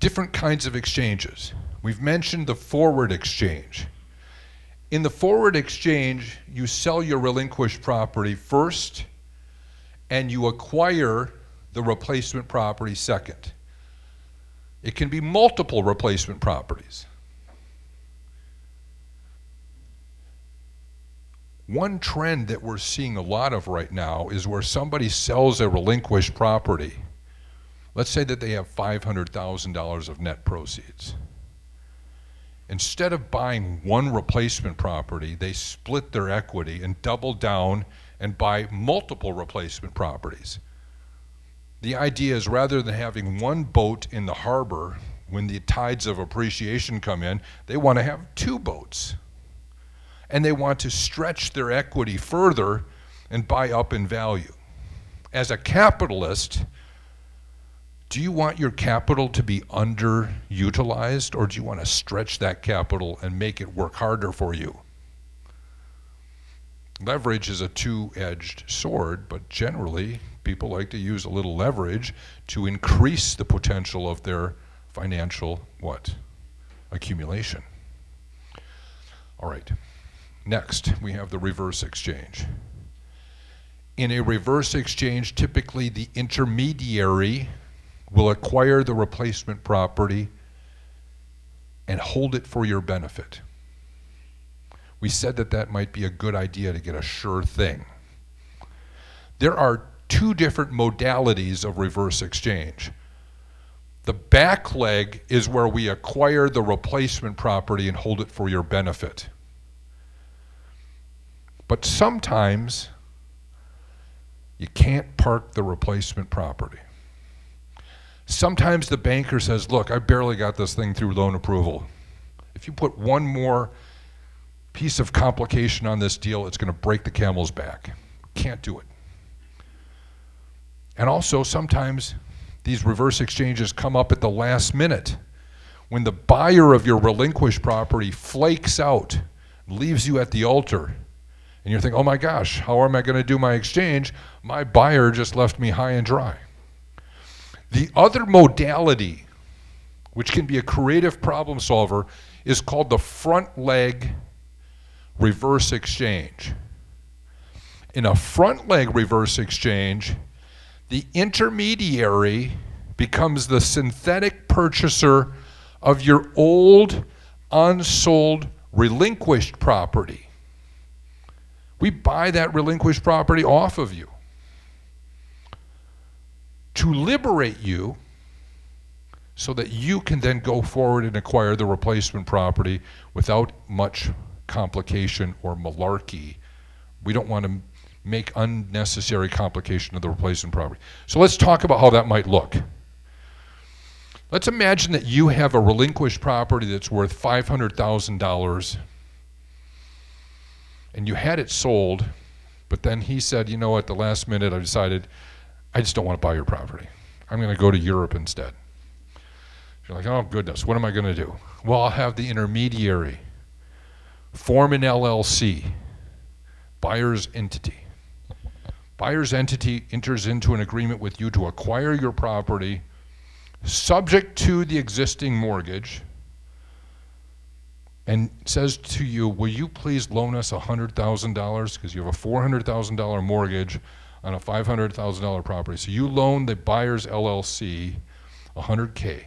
Different kinds of exchanges. We've mentioned the forward exchange. In the forward exchange, you sell your relinquished property first, and you acquire the replacement property second. It can be multiple replacement properties. One trend that we're seeing a lot of right now is where somebody sells a relinquished property. Let's say that they have $500,000 of net proceeds. Instead of buying one replacement property, they split their equity and double down and buy multiple replacement properties. The idea is, rather than having one boat in the harbor when the tides of appreciation come in, they want to have two boats. And they want to stretch their equity further and buy up in value. As a capitalist, do you want your capital to be underutilized, or do you want to stretch that capital and make it work harder for you? Leverage is a two-edged sword, but generally people like to use a little leverage to increase the potential of their financial accumulation. All right, next we have the reverse exchange. In a reverse exchange, typically the intermediary will acquire the replacement property and hold it for your benefit. We said that that might be a good idea to get a sure thing. There are two different modalities of reverse exchange. The back leg is where we acquire the replacement property and hold it for your benefit. But sometimes you can't park the replacement property. Sometimes the banker says, look, I barely got this thing through loan approval. If you put one more piece of complication on this deal, it's going to break the camel's back. Can't do it. And also, sometimes these reverse exchanges come up at the last minute when the buyer of your relinquished property flakes out, leaves you at the altar, and you're thinking, oh my gosh, how am I going to do my exchange? My buyer just left me high and dry. The other modality, which can be a creative problem solver, is called the front leg reverse exchange. In a front leg reverse exchange, the intermediary becomes the synthetic purchaser of your old, unsold, relinquished property. We buy that relinquished property off of you to liberate you so that you can then go forward and acquire the replacement property without much complication or malarkey. We don't want to make unnecessary complication of the replacement property. So let's talk about how that might look. Let's imagine that you have a relinquished property that's worth $500,000 and you had it sold, but then he said, you know, at the last minute I decided I just don't want to buy your property. I'm going to go to Europe instead. You're like, oh goodness, what am I going to do? Well, I'll have the intermediary form an LLC, buyer's entity. Buyer's entity enters into an agreement with you to acquire your property subject to the existing mortgage and says to you, will you please loan us $100,000 because you have a $400,000 mortgage on a $500,000 property. So you loan the buyer's LLC $100K.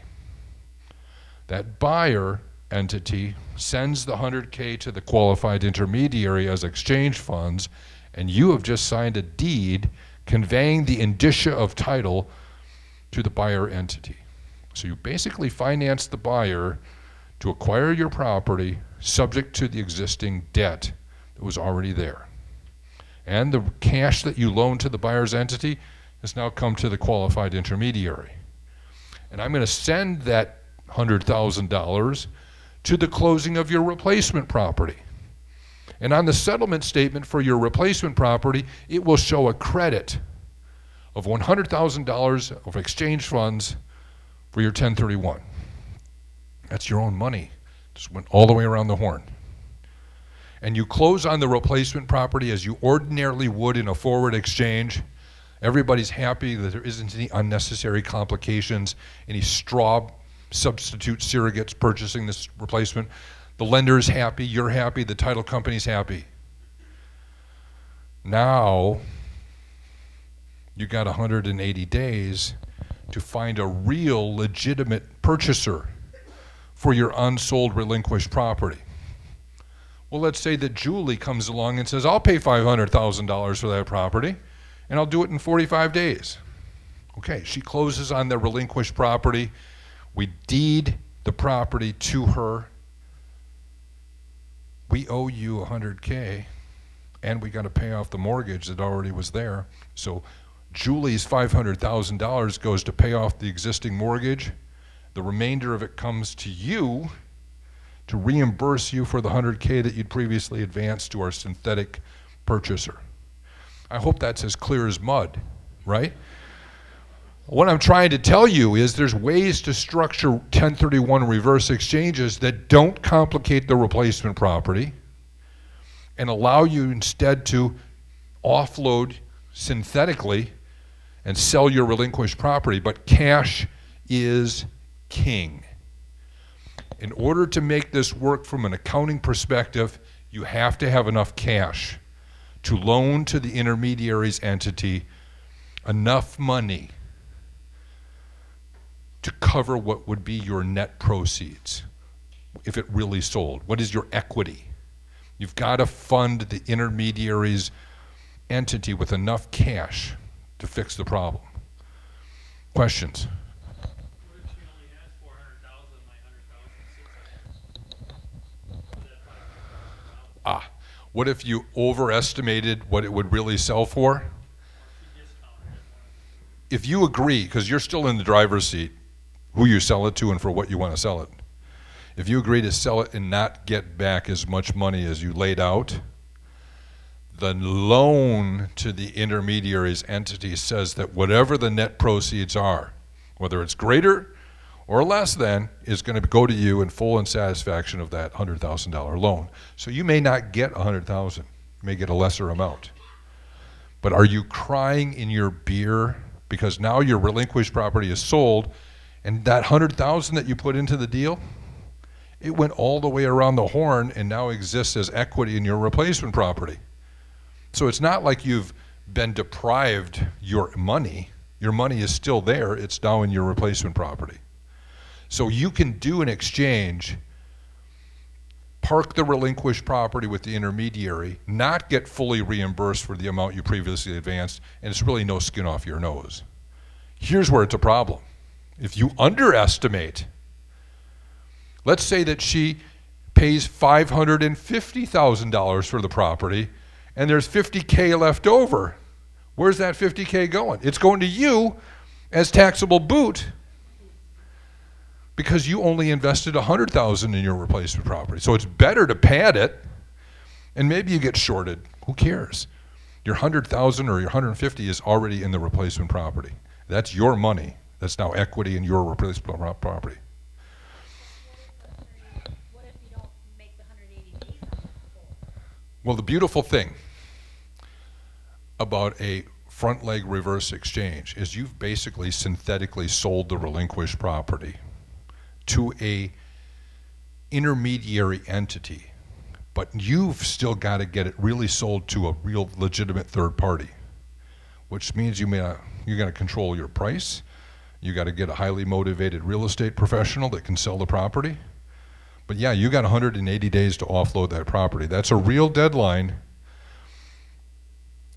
That buyer entity sends the $100K to the qualified intermediary as exchange funds, and you have just signed a deed conveying the indicia of title to the buyer entity. So you basically finance the buyer to acquire your property subject to the existing debt that was already there. And the cash that you loan to the buyer's entity has now come to the qualified intermediary. And I'm going to send that $100,000 to the closing of your replacement property. And on the settlement statement for your replacement property, it will show a credit of $100,000 of exchange funds for your 1031. That's your own money. Just went all the way around the horn. And you close on the replacement property as you ordinarily would in a forward exchange. Everybody's happy that there isn't any unnecessary complications, any straw substitute surrogates purchasing this replacement. The lender's happy, you're happy, the title company's happy. Now, you got 180 days to find a real legitimate purchaser for your unsold relinquished property. Well, let's say that Julie comes along and says, I'll pay $500,000 for that property, and I'll do it in 45 days. Okay, she closes on the relinquished property. We deed the property to her. We owe you $100K, and we got to pay off the mortgage that already was there. So Julie's $500,000 goes to pay off the existing mortgage. The remainder of it comes to you to reimburse you for the $100K that you'd previously advanced to our synthetic purchaser. I hope that's as clear as mud, right? What I'm trying to tell you is there's ways to structure 1031 reverse exchanges that don't complicate the replacement property and allow you instead to offload synthetically and sell your relinquished property, but cash is king. In order to make this work from an accounting perspective, you have to have enough cash to loan to the intermediary's entity enough money to cover what would be your net proceeds if it really sold. What is your equity? You've got to fund the intermediary's entity with enough cash to fix the problem. Questions? What if she only has 400,000, my 100,000 What if you overestimated what it would really sell for? If you agree, because you're still in the driver's seat, who you sell it to and for what you want to sell it. If you agree to sell it and not get back as much money as you laid out, the loan to the intermediary's entity says that whatever the net proceeds are, whether it's greater or less than, is going to go to you in full and satisfaction of that $100,000 loan. So you may not get $100,000, you may get a lesser amount. But are you crying in your beer because now your relinquished property is sold, and that $100,000 that you put into the deal, it went all the way around the horn and now exists as equity in your replacement property. So it's not like you've been deprived your money. Your money is still there. It's now in your replacement property. So you can do an exchange, park the relinquished property with the intermediary, not get fully reimbursed for the amount you previously advanced, and it's really no skin off your nose. Here's where it's a problem. If you underestimate, let's say that she pays $550,000 for the property and there's $50K left over. Where's that $50K going? It's going to you as taxable boot because you only invested $100,000 in your replacement property. So it's better to pad it, and maybe you get shorted. Who cares? Your $100,000 or your $150,000 is already in the replacement property. That's your money. That's now equity in your replacement property. What if you don't make the 180 days on the full? Well, the beautiful thing about a front leg reverse exchange is you've basically synthetically sold the relinquished property to a intermediary entity, but you've still got to get it really sold to a real legitimate third party, which means you got to control your price. You got to get a highly motivated real estate professional that can sell the property. But yeah, you got 180 days to offload that property. That's a real deadline.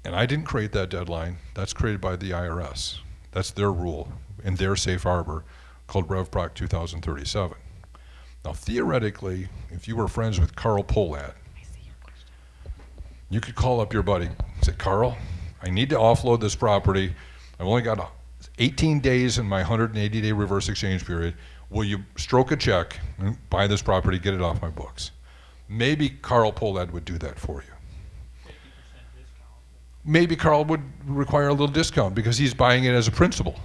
And I didn't create that deadline. That's created by the IRS. That's their rule in their safe harbor called Rev Proc 2037. Now, theoretically, if you were friends with Carl Pohlad, you could call up your buddy and say, Carl, I need to offload this property. I've only got 18 days in my 180-day reverse exchange period. Will you stroke a check and buy this property, get it off my books? Maybe Carl Pohlad would do that for you. 50% discount. Maybe Carl would require a little discount because he's buying it as a principal.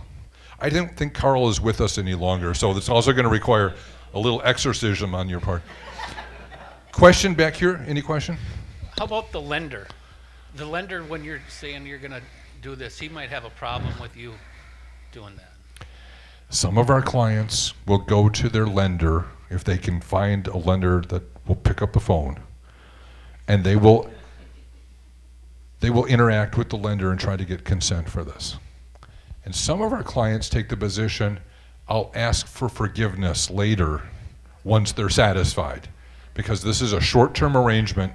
I don't think Carl is with us any longer, so it's also going to require a little exorcism on your part. Question back here? Any question? How about the lender? The lender, when you're saying you're going to do this, he might have a problem with you doing that. Some of our clients will go to their lender if they can find a lender that will pick up the phone, and they will interact with the lender and try to get consent for this. And some of our clients take the position, I'll ask for forgiveness later once they're satisfied, because this is a short-term arrangement,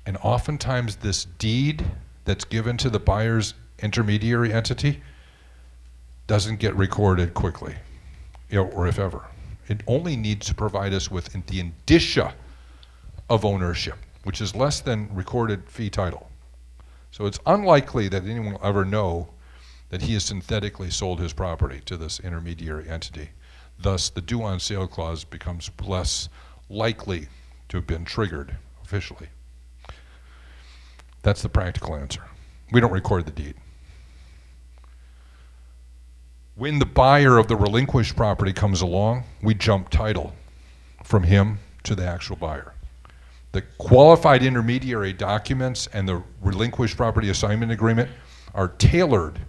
and oftentimes this deed that's given to the buyer's intermediary entity doesn't get recorded quickly, or if ever. It only needs to provide us with the indicia of ownership, which is less than recorded fee title. So it's unlikely that anyone will ever know that he has synthetically sold his property to this intermediary entity. Thus, the due on sale clause becomes less likely to have been triggered officially. That's the practical answer. We don't record the deed. When the buyer of the relinquished property comes along, we jump title from him to the actual buyer. The qualified intermediary documents and the relinquished property assignment agreement are tailored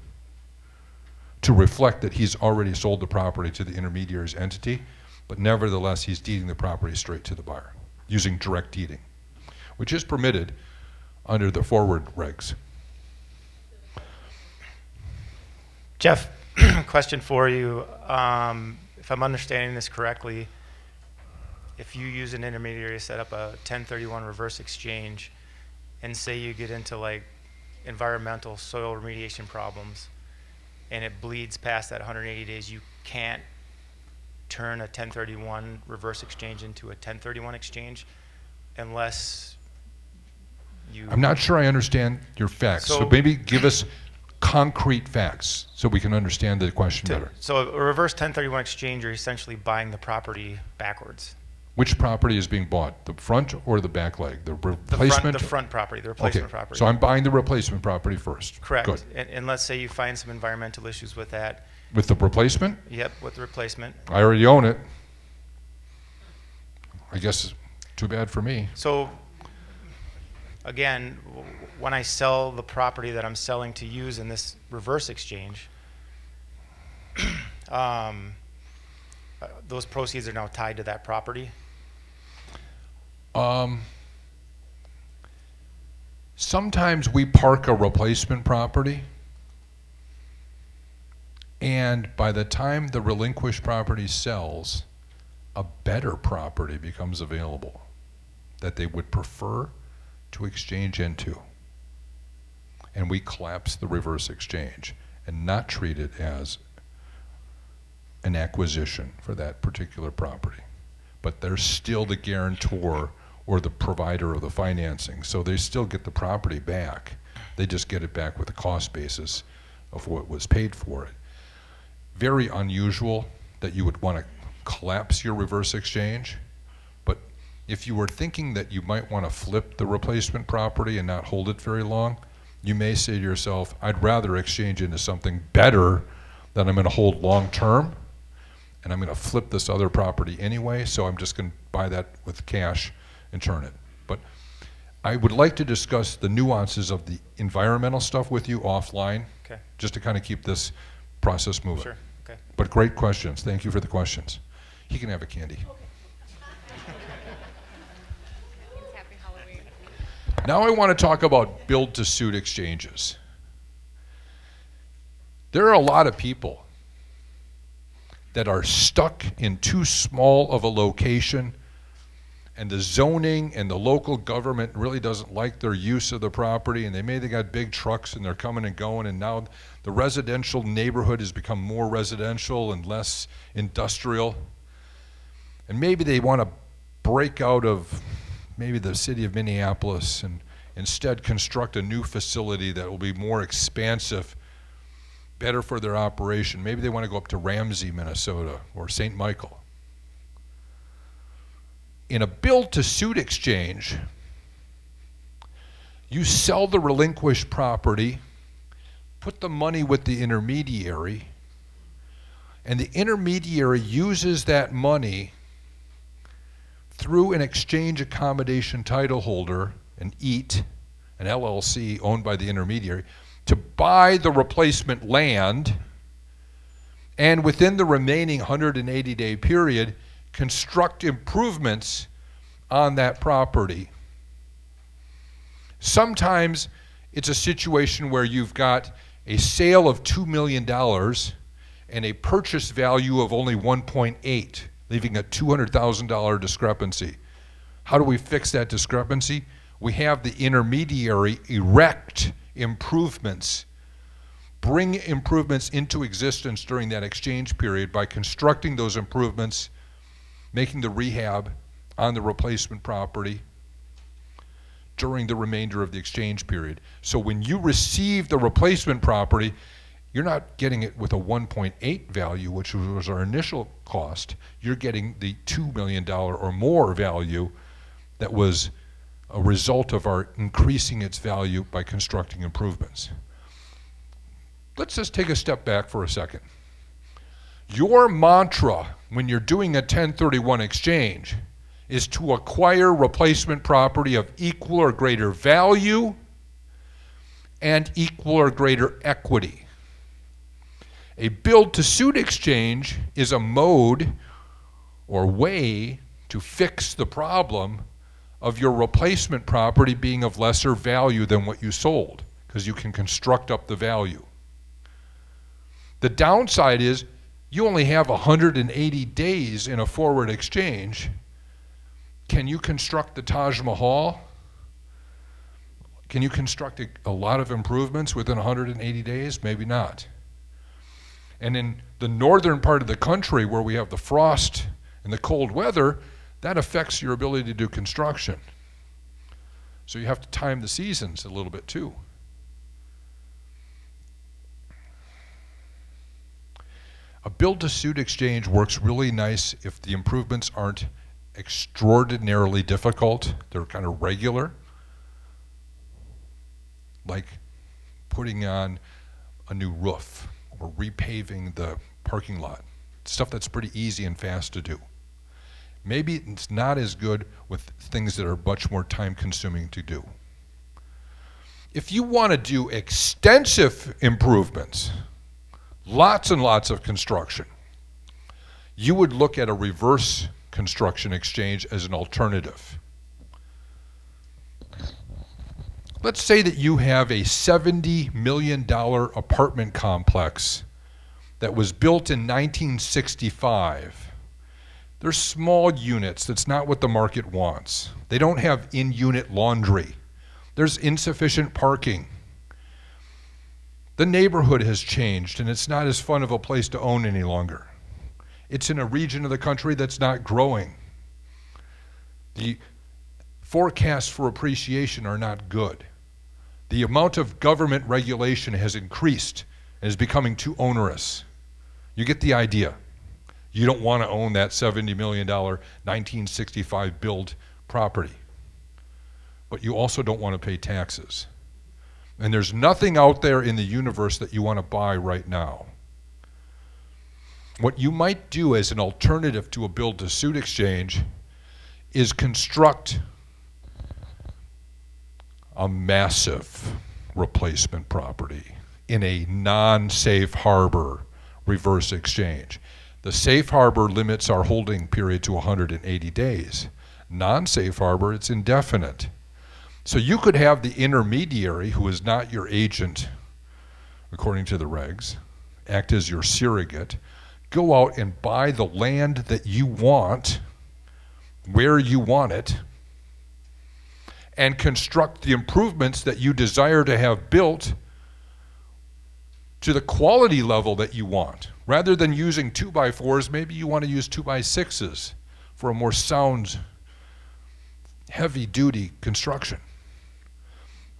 to reflect that he's already sold the property to the intermediary's entity, but nevertheless he's deeding the property straight to the buyer using direct deeding, which is permitted under the forward regs. Jeff, question for you. If I'm understanding this correctly, if you use an intermediary to set up a 1031 reverse exchange, and say you get into like environmental soil remediation problems, and it bleeds past that 180 days, you can't turn a 1031 reverse exchange into a 1031 exchange unless you... I'm not sure I understand your facts, so maybe give us concrete facts so we can understand the question better. So a reverse 1031 exchange, you're essentially buying the property backwards. Which property is being bought, the front or the back leg? The replacement? The front property, the replacement property. So I'm buying the replacement property first. Correct. Good. And let's say you find some environmental issues with that. With the replacement? Yep, with the replacement. I already own it. I guess too bad for me. So again, when I sell the property that I'm selling to use in this reverse exchange, those proceeds are now tied to that property. Sometimes we park a replacement property, and by the time the relinquished property sells, a better property becomes available that they would prefer to exchange into. And we collapse the reverse exchange and not treat it as an acquisition for that particular property. But they're still the guarantor or the provider of the financing, so they still get the property back. They just get it back with the cost basis of what was paid for it. Very unusual that you would want to collapse your reverse exchange, but if you were thinking that you might want to flip the replacement property and not hold it very long, you may say to yourself, I'd rather exchange into something better that I'm going to hold long term, and I'm going to flip this other property anyway, so I'm just going to buy that with cash and turn it. But I would like to discuss the nuances of the environmental stuff with you offline, Okay. just to kind of keep this process moving. Sure. Okay. But great questions. Thank you for the questions. He can have a candy. Happy Halloween. Now I want to talk about build-to-suit exchanges. There are a lot of people that are stuck in too small of a location, and the zoning and the local government really doesn't like their use of the property, and they got big trucks and they're coming and going, and now the residential neighborhood has become more residential and less industrial. And maybe they want to break out of maybe the city of Minneapolis and instead construct a new facility that will be more expansive, better for their operation. Maybe they want to go up to Ramsey, Minnesota, or St. Michael. In a build-to-suit exchange, you sell the relinquished property, put the money with the intermediary, and the intermediary uses that money through an exchange accommodation title holder, an EAT, an LLC owned by the intermediary, to buy the replacement land and within the remaining 180-day period, construct improvements on that property. Sometimes it's a situation where you've got a sale of $2 million and a purchase value of only 1.8, leaving a $200,000 discrepancy. How do we fix that discrepancy? We have the intermediary erect improvements, bring improvements into existence during that exchange period by constructing those improvements, making the rehab on the replacement property during the remainder of the exchange period. So when you receive the replacement property, you're not getting it with a 1.8 value, which was our initial cost. You're getting the $2 million or more value that was a result of our increasing its value by constructing improvements. Let's just take a step back for a second. Your mantra when you're doing a 1031 exchange is to acquire replacement property of equal or greater value and equal or greater equity. A build-to-suit exchange is a mode or way to fix the problem of your replacement property being of lesser value than what you sold, because you can construct up the value. The downside is you only have 180 days in a forward exchange. Can you construct the Taj Mahal? Can you construct a lot of improvements within 180 days? Maybe not. And in the northern part of the country where we have the frost and the cold weather, that affects your ability to do construction. So you have to time the seasons a little bit too. A build-to-suit exchange works really nice if the improvements aren't extraordinarily difficult. They're kind of regular, like putting on a new roof or repaving the parking lot. Stuff that's pretty easy and fast to do. Maybe it's not as good with things that are much more time-consuming to do. If you want to do extensive improvements, lots and lots of construction, you would look at a reverse construction exchange as an alternative. Let's say that you have a $70 million apartment complex that was built in 1965. They're small units. That's not what the market wants. They don't have in-unit laundry. There's insufficient parking. The neighborhood has changed, and it's not as fun of a place to own any longer. It's in a region of the country that's not growing. The forecasts for appreciation are not good. The amount of government regulation has increased and is becoming too onerous. You get the idea. You don't want to own that $70 million 1965 build property. But you also don't want to pay taxes. And there's nothing out there in the universe that you want to buy right now. What you might do as an alternative to a build-to-suit exchange is construct a massive replacement property in a non-safe harbor reverse exchange. The safe harbor limits our holding period to 180 days. Non-safe harbor, it's indefinite. So you could have the intermediary, who is not your agent, according to the regs, act as your surrogate, go out and buy the land that you want, where you want it, and construct the improvements that you desire to have built to the quality level that you want. Rather than using 2x4s, maybe you want to use 2x6s for a more sound, heavy-duty construction.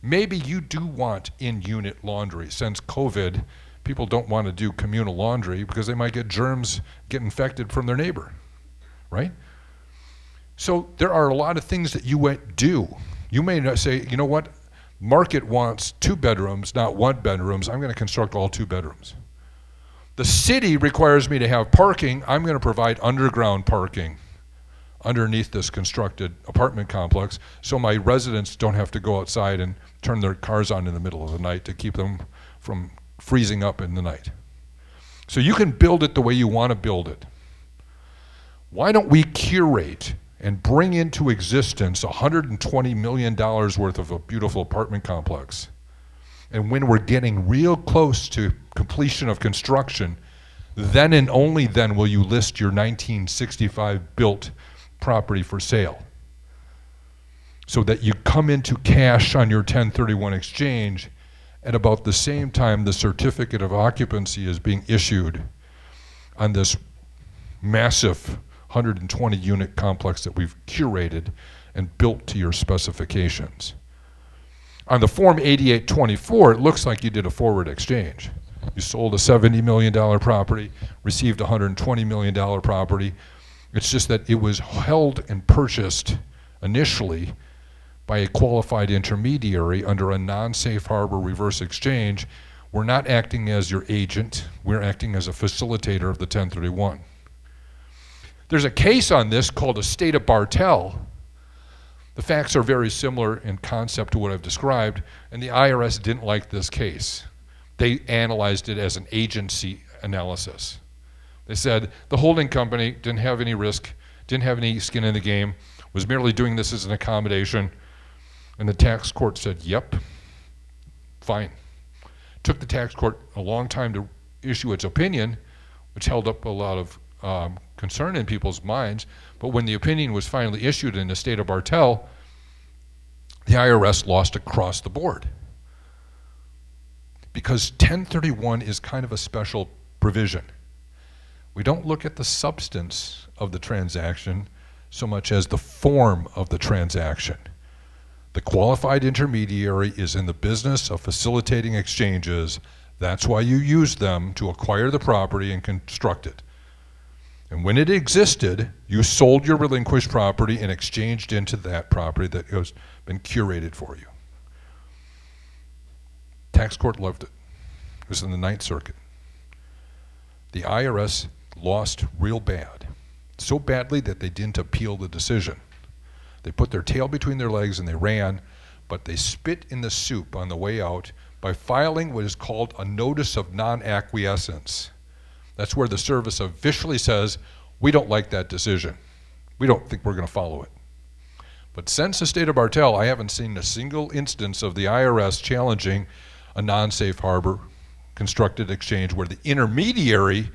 Maybe you do want in-unit laundry. Since COVID, people don't want to do communal laundry because they might get germs, get infected from their neighbor, right? So there are a lot of things that you might do. You may not say, you know what, market wants 2 bedrooms, not 1 bedrooms. I'm going to construct all 2 bedrooms. The city requires me to have parking. I'm going to provide underground parking underneath this constructed apartment complex so my residents don't have to go outside and turn their cars on in the middle of the night to keep them from freezing up in the night. So you can build it the way you want to build it. Why don't we curate and bring into existence $120 million worth of a beautiful apartment complex? And when we're getting real close to completion of construction, then and only then will you list your 1965 built property for sale, so that you come into cash on your 1031 exchange at about the same time the certificate of occupancy is being issued on this massive 120 unit complex that we've curated and built to your specifications. On the Form 8824, it looks like you did a forward exchange. You sold a $70 million property, received a $120 million property. It's just that it was held and purchased initially by a qualified intermediary under a non-safe harbor reverse exchange. We're not acting as your agent, we're acting as a facilitator of the 1031. There's a case on this called Estate of Bartel. The facts are very similar in concept to what I've described, and the IRS didn't like this case. They analyzed it as an agency analysis. They said the holding company didn't have any risk, didn't have any skin in the game, was merely doing this as an accommodation, and the tax court said, yep, fine. Took the tax court a long time to issue its opinion, which held up a lot of concern in people's minds, but when the opinion was finally issued in the state of Bartel, the IRS lost across the board. Because 1031 is kind of a special provision. We don't look at the substance of the transaction so much as the form of the transaction. The qualified intermediary is in the business of facilitating exchanges. That's why you use them to acquire the property and construct it. And when it existed, you sold your relinquished property and exchanged into that property that has been curated for you. Tax court loved it. It was in the Ninth Circuit. The IRS lost real bad. So badly that they didn't appeal the decision. They put their tail between their legs and they ran, but they spit in the soup on the way out by filing what is called a notice of non-acquiescence. That's where the service officially says, we don't like that decision. We don't think we're going to follow it. But since the state of Bartel, I haven't seen a single instance of the IRS challenging a non-safe harbor constructed exchange where the intermediary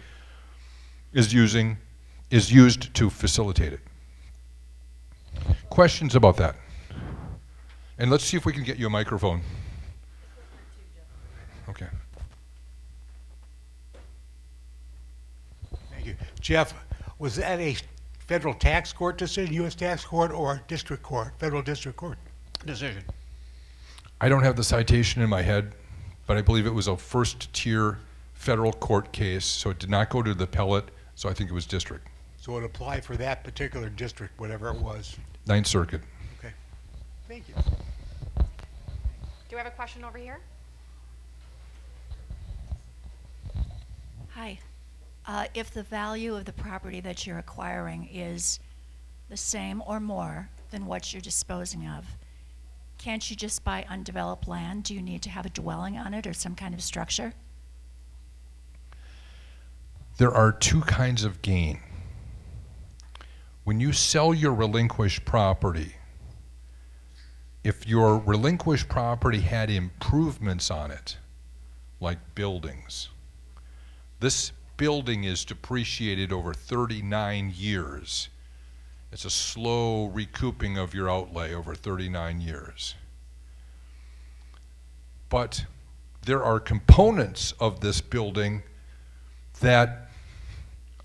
is used to facilitate it. Questions about that? And let's see if we can get you a microphone. Okay. Thank you. Jeff, was that a federal tax court decision, U.S. tax court, or district court, federal district court decision? I don't have the citation in my head, but I believe it was a first-tier federal court case, so it did not go to the appellate, so I think it was district. So it applied for that particular district, whatever it was. Ninth Circuit. Okay. Thank you. Do we have a question over here? Hi. If the value of the property that you're acquiring is the same or more than what you're disposing of, can't you just buy undeveloped land? Do you need to have a dwelling on it or some kind of structure? There are two kinds of gain. When you sell your relinquished property, if your relinquished property had improvements on it, like buildings, this building is depreciated over 39 years. It's a slow recouping of your outlay over 39 years. But there are components of this building that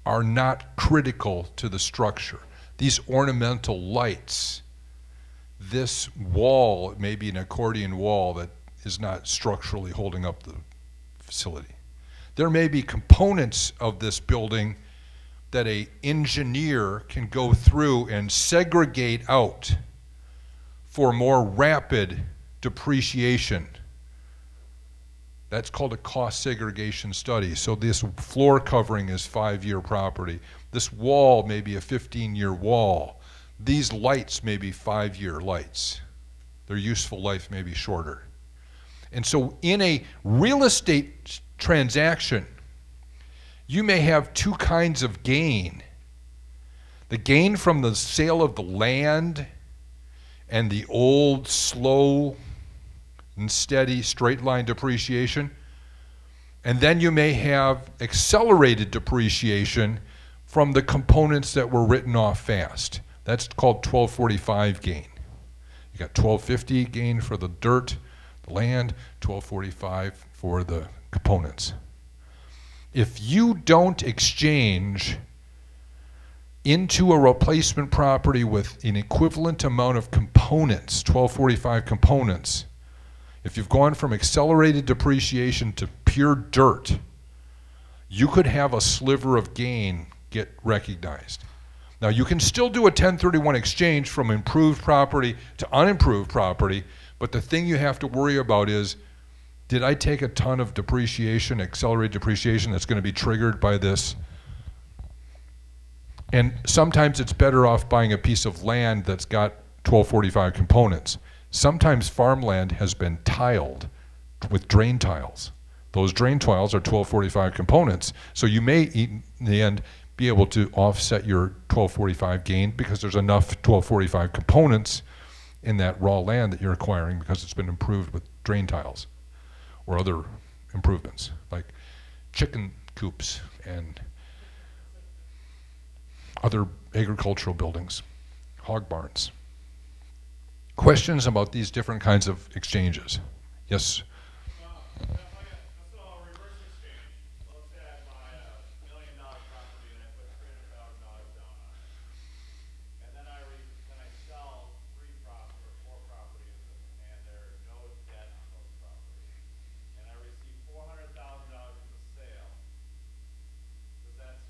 are not critical to the structure. These ornamental lights, this wall, it may be an accordion wall that is not structurally holding up the facility. There may be components of this building that an engineer can go through and segregate out for more rapid depreciation. That's called a cost segregation study. So this floor covering is 5-year property. This wall may be a 15-year wall. These lights may be 5-year lights. Their useful life may be shorter. And so in a real estate transaction, you may have two kinds of gain. The gain from the sale of the land and the old, slow and steady straight line depreciation. And then you may have accelerated depreciation from the components that were written off fast. That's called 1245 gain. You got 1250 gain for the dirt, the land, 1245 for the components. If you don't exchange into a replacement property with an equivalent amount of components, 1245 components, if you've gone from accelerated depreciation to pure dirt, you could have a sliver of gain get recognized. Now, you can still do a 1031 exchange from improved property to unimproved property, but the thing you have to worry about is, did I take a ton of depreciation, accelerated depreciation that's going to be triggered by this? And sometimes it's better off buying a piece of land that's got 1245 components. Sometimes farmland has been tiled with drain tiles. Those drain tiles are 1245 components. So you may, in the end, be able to offset your 1245 gain because there's enough 1245 components in that raw land that you're acquiring because it's been improved with drain tiles or other improvements like chicken coops and other agricultural buildings, hog barns. Questions about these different kinds of exchanges? Yes? So a reverse exchange. Let's say I buy a $1 million property and I put $300,000 down on it, and then I sell four properties, and there are no debt on those properties, and I receive $400,000 from the sale. Does that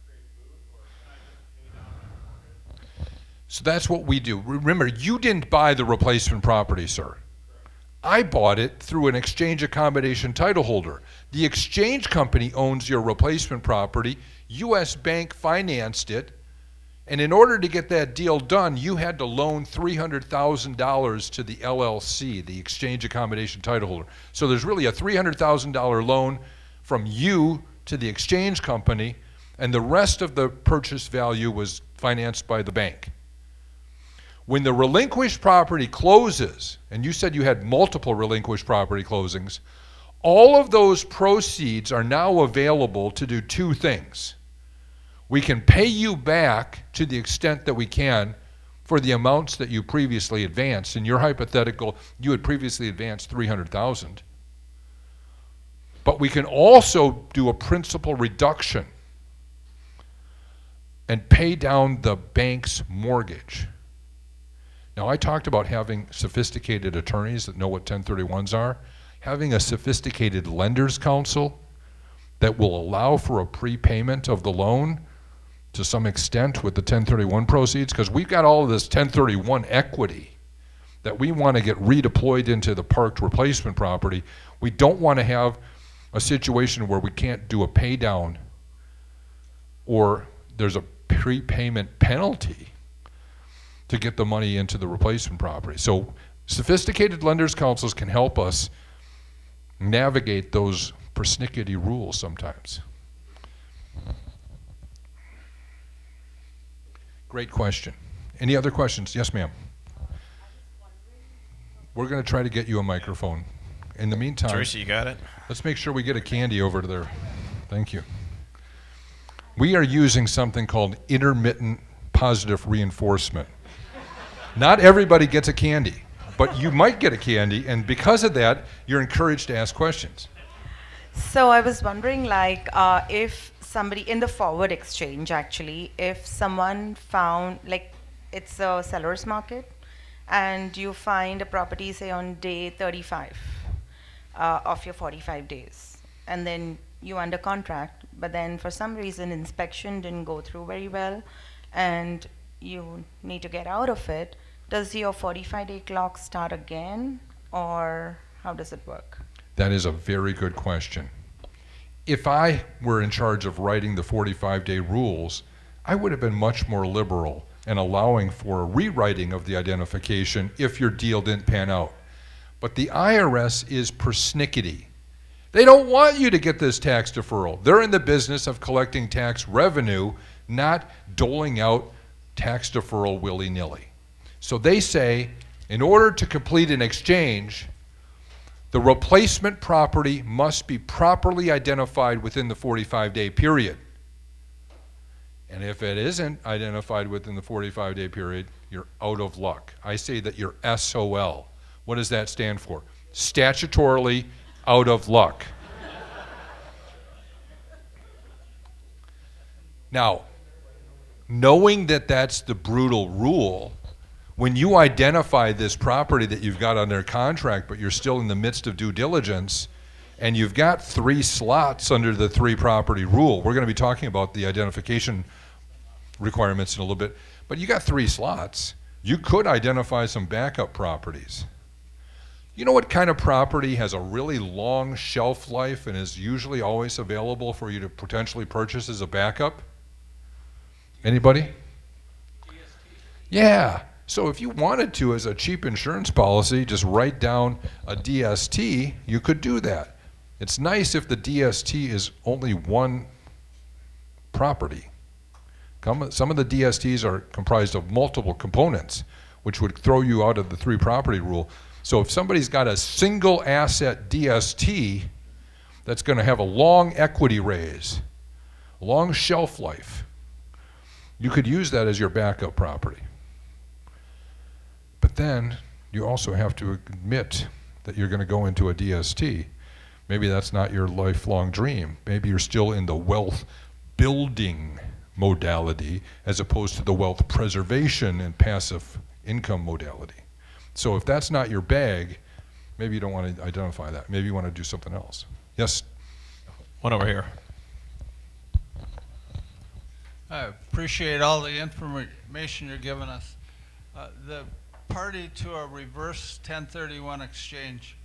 create food, or can I just pay down my mortgage? So that's what we do. Remember, you didn't buy the replacement property, sir. I bought it through an exchange accommodation title holder. The exchange company owns your replacement property. U.S. Bank financed it. And in order to get that deal done, you had to loan $300,000 to the LLC, the exchange accommodation title holder. So there's really a $300,000 loan from you to the exchange company, and the rest of the purchase value was financed by the bank. When the relinquished property closes, and you said you had multiple relinquished property closings, all of those proceeds are now available to do two things. We can pay you back to the extent that we can for the amounts that you previously advanced. In your hypothetical, you had previously advanced $300,000. But we can also do a principal reduction and pay down the bank's mortgage. Now, I talked about having sophisticated attorneys that know what 1031s are. Having a sophisticated lender's counsel that will allow for a prepayment of the loan to some extent with the 1031 proceeds, because we've got all of this 1031 equity that we want to get redeployed into the parked replacement property. We don't want to have a situation where we can't do a pay down or there's a prepayment penalty to get the money into the replacement property. So sophisticated lenders counsels can help us navigate those persnickety rules sometimes. Great question. Any other questions? Yes, ma'am. We're going to try to get you a microphone. In the meantime, Teresa, you got it? let's make sure we get a candy over to there. Thank you. We are using something called intermittent positive reinforcement. Not everybody gets a candy, but you might get a candy, and because of that, you're encouraged to ask questions. So I was wondering, like, if somebody in the forward exchange, actually, if someone found, like, it's a seller's market, and you find a property, say, on day 35 of your 45 days, and then you under contract, but then for some reason inspection didn't go through very well, and you need to get out of it, does your 45-day clock start again, or how does it work? That is a very good question. If I were in charge of writing the 45-day rules, I would have been much more liberal in allowing for a rewriting of the identification if your deal didn't pan out. But the IRS is persnickety. They don't want you to get this tax deferral. They're in the business of collecting tax revenue, not doling out tax deferral willy-nilly. So they say, in order to complete an exchange, the replacement property must be properly identified within the 45-day period. And if it isn't identified within the 45-day period, you're out of luck. I say that you're SOL. What does that stand for? Statutorily out of luck. Now, knowing that that's the brutal rule, when you identify this property that you've got under contract, but you're still in the midst of due diligence, and you've got 3 slots under the 3 property rule, we're going to be talking about the identification requirements in a little bit, but you got 3 slots. You could identify some backup properties. You know what kind of property has a really long shelf life and is usually always available for you to potentially purchase as a backup? Anybody? Yeah. So if you wanted to, as a cheap insurance policy, just write down a DST, you could do that. It's nice if the DST is only one property. Some of the DSTs are comprised of multiple components, which would throw you out of the 3 property rule. So if somebody's got a single asset DST that's going to have a long equity raise, a long shelf life, you could use that as your backup property. But then you also have to admit that you're going to go into a DST. Maybe that's not your lifelong dream. Maybe you're still in the wealth building modality as opposed to the wealth preservation and passive income modality. So if that's not your bag, maybe you don't want to identify that. Maybe you want to do something else. Yes? One over here. I appreciate all the information you're giving us. The party to a reverse 1031 exchange,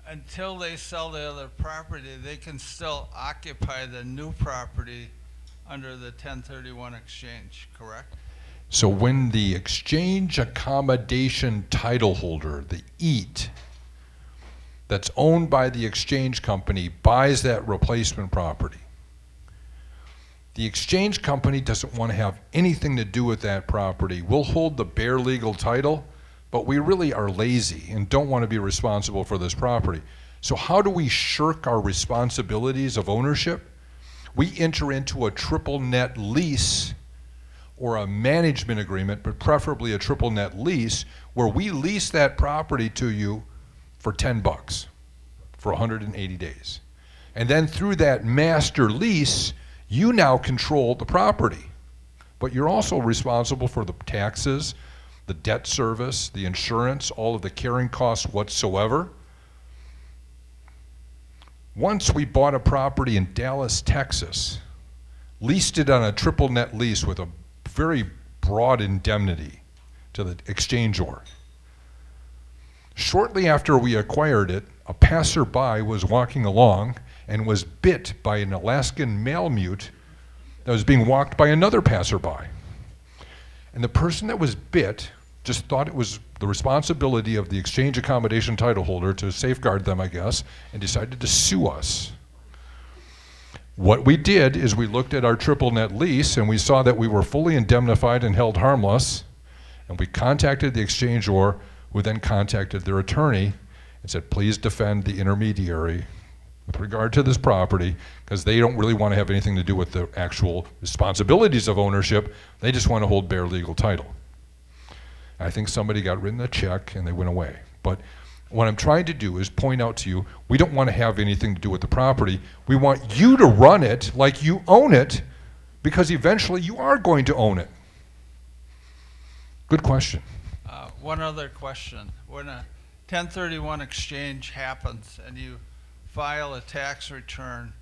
until they sell the other property, they can still occupy the new property under the 1031 exchange, correct? So when the exchange accommodation title holder, the EAT, that's owned by the exchange company buys that replacement property, the exchange company doesn't want to have anything to do with that property. We'll hold the bare legal title, but we really are lazy and don't want to be responsible for this property. So how do we shirk our responsibilities of ownership? We enter into a triple net lease or a management agreement, but preferably a triple net lease, where we lease that property to you for $10 for 180 days. And then through that master lease, you now control the property, but you're also responsible for the taxes, the debt service, the insurance, all of the carrying costs whatsoever. Once we bought a property in Dallas, Texas, leased it on a triple net lease with a very broad indemnity to the exchangor. Shortly after we acquired it, a passerby was walking along and was bit by an Alaskan malamute that was being walked by another passerby. And the person that was bit just thought it was the responsibility of the exchange accommodation title holder to safeguard them, I guess, and decided to sue us. What we did is we looked at our triple net lease and we saw that we were fully indemnified and held harmless, and we contacted the exchangor, who then contacted their attorney and said, please defend the intermediary with regard to this property, because they don't really want to have anything to do with the actual responsibilities of ownership. They just want to hold bare legal title. I think somebody got written a check and they went away. But what I'm trying to do is point out to you, we don't want to have anything to do with the property. We want you to run it like you own it, because eventually you are going to own it. Good question. One other question. When a 1031 exchange happens and you file a tax return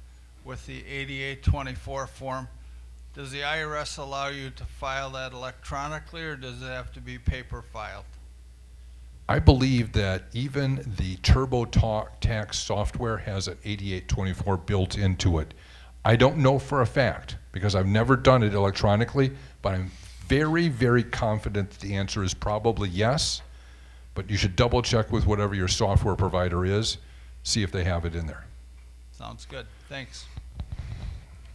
with the 8824 form, does the IRS allow you to file that electronically, or does it have to be paper filed? I believe that even the TurboTax software has an 8824 built into it. I don't know for a fact, because I've never done it electronically, but I'm very, very confident that the answer is probably yes, but you should double check with whatever your software provider is, see if they have it in there. Sounds good. Thanks.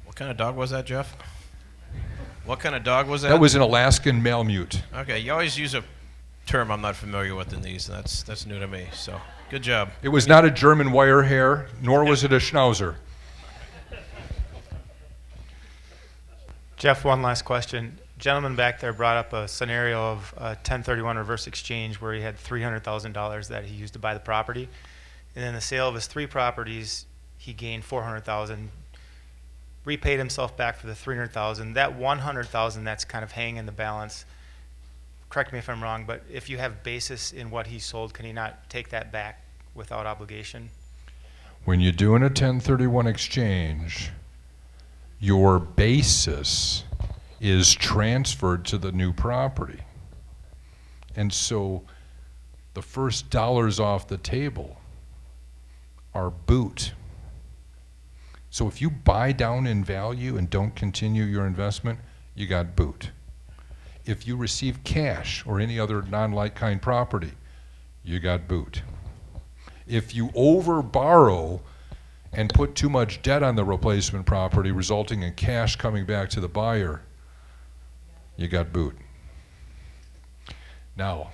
What kind of dog was that, Jeff? What kind of dog was that? That was an Alaskan Malamute. Okay, you always use a term I'm not familiar with in these, and that's new to me. So, good job. It was not a German wire hair, nor was it a Schnauzer. Jeff, one last question. Gentleman back there brought up a scenario of a 1031 reverse exchange where he had $300,000 that he used to buy the property. And in the sale of his 3 properties, he gained $400,000, repaid himself back for the $300,000. That $100,000 that's kind of hanging in the balance, correct me if I'm wrong, but if you have basis in what he sold, can he not take that back without obligation? When you're doing a 1031 exchange, your basis is transferred to the new property. And so the first dollars off the table are boot. So if you buy down in value and don't continue your investment, you got boot. If you receive cash or any other non-like-kind property, you got boot. If you over-borrow and put too much debt on the replacement property, resulting in cash coming back to the buyer, you got boot. Now,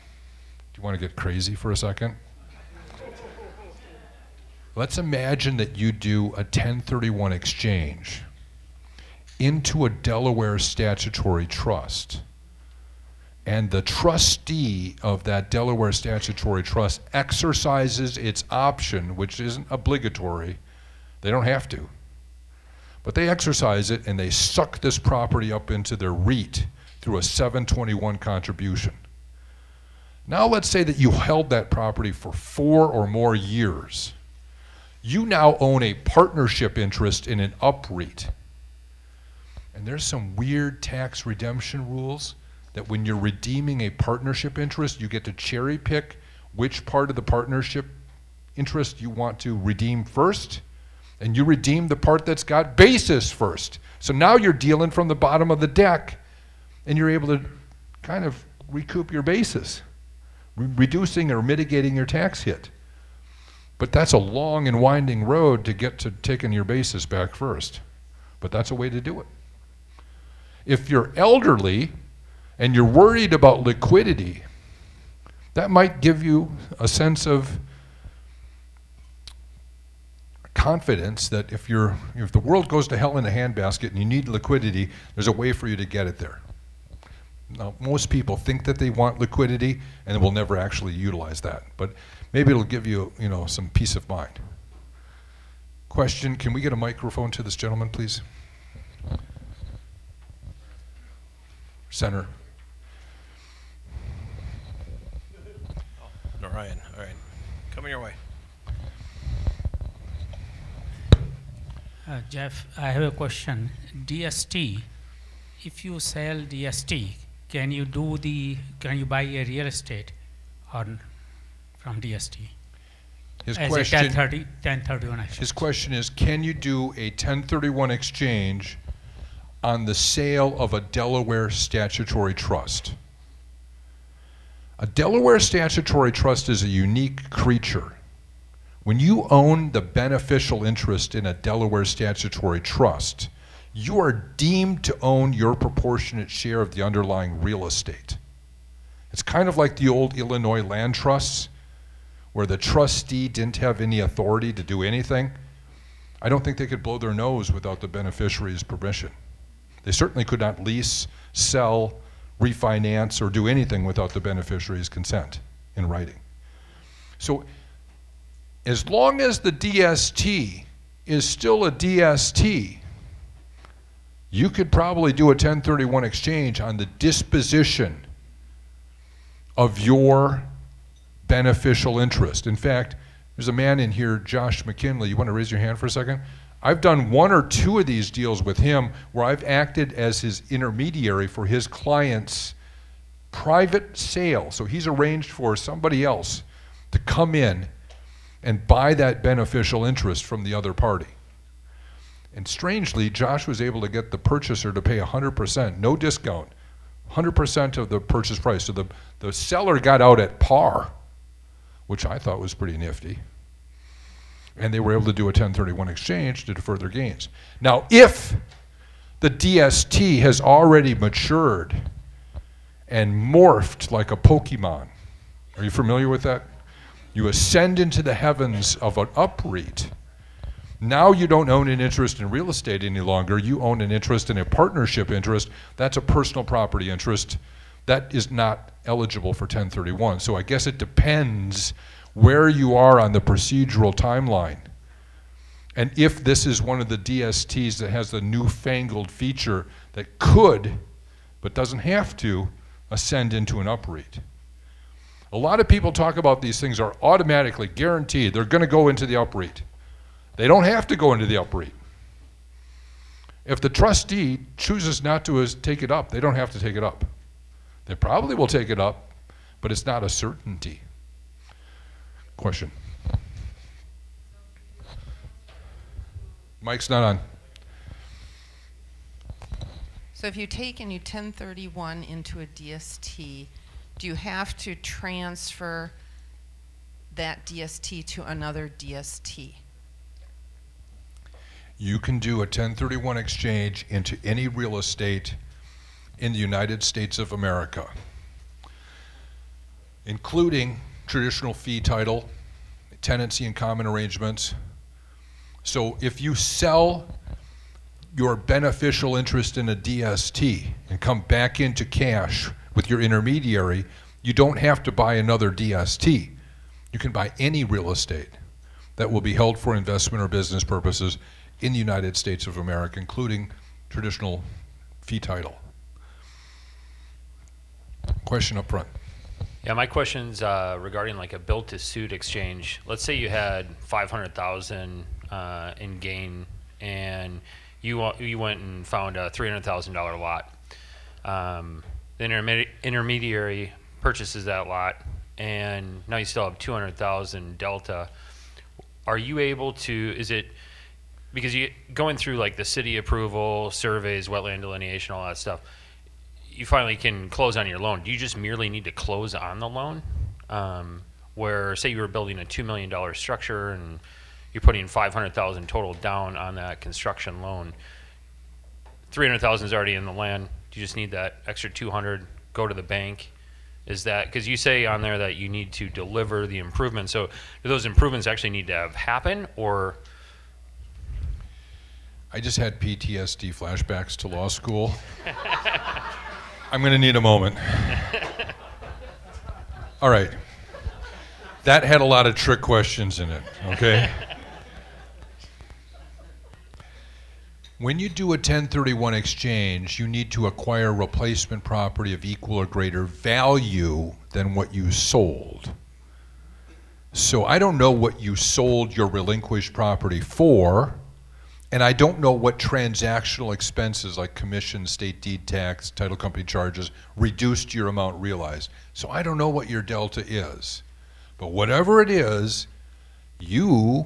do you want to get crazy for a second? Let's imagine that you do a 1031 exchange into a Delaware statutory trust, and the trustee of that Delaware statutory trust exercises its option, which isn't obligatory. They don't have to. But they exercise it, and they suck this property up into their REIT through a 721 contribution. Now let's say that you held that property for 4 or more years. You now own a partnership interest in an UPREIT. And there's some weird tax redemption rules that when you're redeeming a partnership interest, you get to cherry pick which part of the partnership interest you want to redeem first, and you redeem the part that's got basis first. So now you're dealing from the bottom of the deck, and you're able to kind of recoup your basis, reducing or mitigating your tax hit. But that's a long and winding road to get to taking your basis back first. But that's a way to do it. If you're elderly and you're worried about liquidity, that might give you a sense of confidence that if the world goes to hell in a handbasket and you need liquidity, there's a way for you to get it there. Now, most people think that they want liquidity and will never actually utilize that. But maybe it'll give you, some peace of mind. Question, can we get a microphone to this gentleman, please? Center. Ryan, all right. Coming your way. Jeff, I have a question. DST, if you sell DST, can you buy a real estate from DST? His as question, a 1031 exchange? his question is, can you do a 1031 exchange on the sale of a Delaware statutory trust? A Delaware statutory trust is a unique creature. When you own the beneficial interest in a Delaware statutory trust, you are deemed to own your proportionate share of the underlying real estate. It's kind of like the old Illinois land trusts, where the trustee didn't have any authority to do anything. I don't think they could blow their nose without the beneficiary's permission. They certainly could not lease, sell, refinance, or do anything without the beneficiary's consent in writing. So as long as the DST is still a DST, you could probably do a 1031 exchange on the disposition of your beneficial interest. In fact, there's a man in here, Josh McKinley. You want to raise your hand for a second? I've done 1 or 2 of these deals with him where I've acted as his intermediary for his client's private sale. So he's arranged for somebody else to come in and buy that beneficial interest from the other party. And strangely, Josh was able to get the purchaser to pay 100%, no discount, 100% of the purchase price. So the seller got out at par, which I thought was pretty nifty. And they were able to do a 1031 exchange to defer their gains. Now, if the DST has already matured and morphed like a Pokemon, are you familiar with that? You ascend into the heavens of an UPREIT. Now you don't own an interest in real estate any longer. You own an interest in a partnership interest. That's a personal property interest. That is not eligible for 1031. So I guess it depends where you are on the procedural timeline. And if this is one of the DSTs that has the newfangled feature that could, but doesn't have to, ascend into an UPREIT. A lot of people talk about these things are automatically guaranteed. They're going to go into the UPREIT. They don't have to go into the UPREIT. If the trustee chooses not to take it up, they don't have to take it up. They probably will take it up, but it's not a certainty. Question. Mic's not on. So if you take and you 1031 into a DST, do you have to transfer that DST to another DST? You can do a 1031 exchange into any real estate in the United States of America, including traditional fee title, tenancy and common arrangements. So if you sell your beneficial interest in a DST and come back into cash with your intermediary, you don't have to buy another DST. You can buy any real estate that will be held for investment or business purposes in the United States of America, including traditional fee title. Question up front. Yeah, my question's regarding like a built-to-suit exchange. Let's say you had $500,000 in gain, and you went and found a $300,000 lot. The intermediary purchases that lot, and now you still have $200,000 delta. Are you able to? Is it because you going through like the city approval, surveys, wetland delineation, all that stuff? You finally can close on your loan. Do you just merely need to close on the loan? Where say you were building a $2 million structure and you're putting $500,000 total down on that construction loan. $300,000 is already in the land. Do you just need that extra $200? Go to the bank. Is that because you say on there that you need to deliver the improvements? So do those improvements actually need to have happen, or? I just had PTSD flashbacks to law school. I'm going to need a moment. All right. That had a lot of trick questions in it, okay? When you do a 1031 exchange, you need to acquire replacement property of equal or greater value than what you sold. So I don't know what you sold your relinquished property for, and I don't know what transactional expenses like commission, state deed tax, title company charges reduced your amount realized. So I don't know what your delta is. But whatever it is, you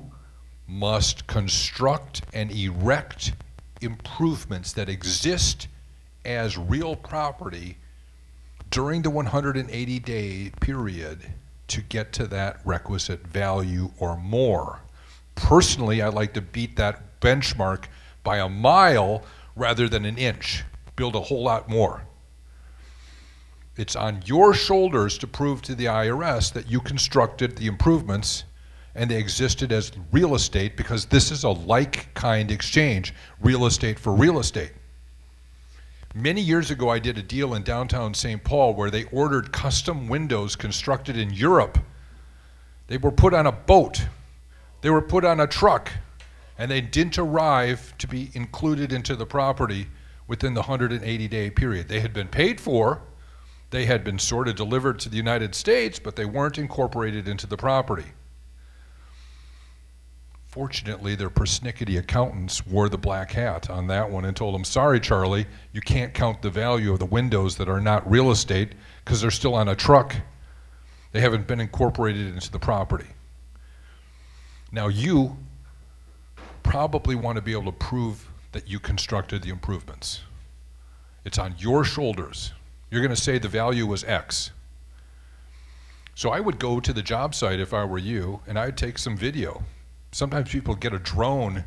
must construct and erect improvements that exist as real property during the 180-day period to get to that requisite value or more. Personally, I like to beat that benchmark by a mile rather than an inch. Build a whole lot more. It's on your shoulders to prove to the IRS that you constructed the improvements and they existed as real estate, because this is a like-kind exchange, real estate for real estate. Many years ago, I did a deal in downtown St. Paul where they ordered custom windows constructed in Europe. They were put on a boat. They were put on a truck, and they didn't arrive to be included into the property within the 180-day period. They had been paid for. They had been sort of delivered to the United States, but they weren't incorporated into the property. Fortunately, their persnickety accountants wore the black hat on that one and told them, sorry, Charlie, you can't count the value of the windows that are not real estate because they're still on a truck. They haven't been incorporated into the property. Now, you probably want to be able to prove that you constructed the improvements. It's on your shoulders. You're going to say the value was X. So I would go to the job site if I were you, and I'd take some video. Sometimes people get a drone,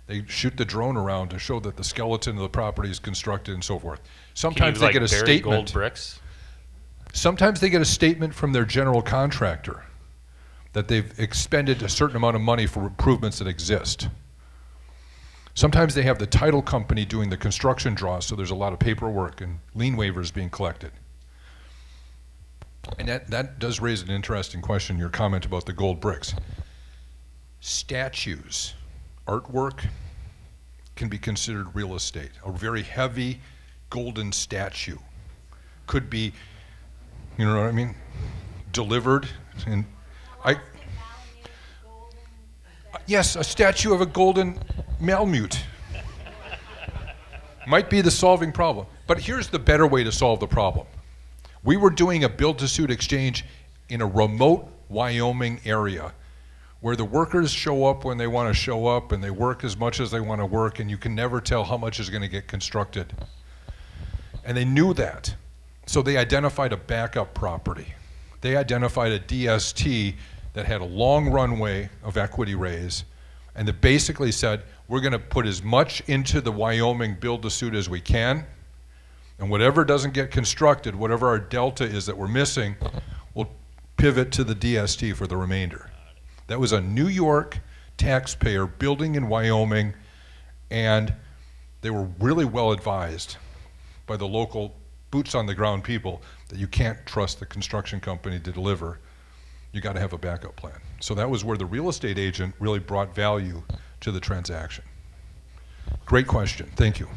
they shoot the drone around to show that the skeleton of the property is constructed and so forth. Can you, Sometimes they like, get a bury statement. gold bricks? Sometimes they get a statement from their general contractor that they've expended a certain amount of money for improvements that exist. Sometimes they have the title company doing the construction draws, so there's a lot of paperwork and lien waivers being collected. And that does raise an interesting question, your comment about the gold bricks. Statues, artwork, can be considered real estate. A very heavy golden statue could be, you know what I mean, delivered. And yes, a statue of a golden Malamute might be the solving problem. But here's the better way to solve the problem. We were doing a build-to-suit exchange in a remote Wyoming area where the workers show up when they want to show up and they work as much as they want to work, and you can never tell how much is going to get constructed. And they knew that. So they identified a backup property. They identified a DST that had a long runway of equity raise, and that basically said, we're going to put as much into the Wyoming build-to-suit as we can, and whatever doesn't get constructed, whatever our delta is that we're missing, we'll pivot to the DST for the remainder. That was a New York taxpayer building in Wyoming, and they were really well advised by the local boots on the ground people that you can't trust the construction company to deliver. You got to have a backup plan. So that was where the real estate agent really brought value to the transaction. Great question. Thank you.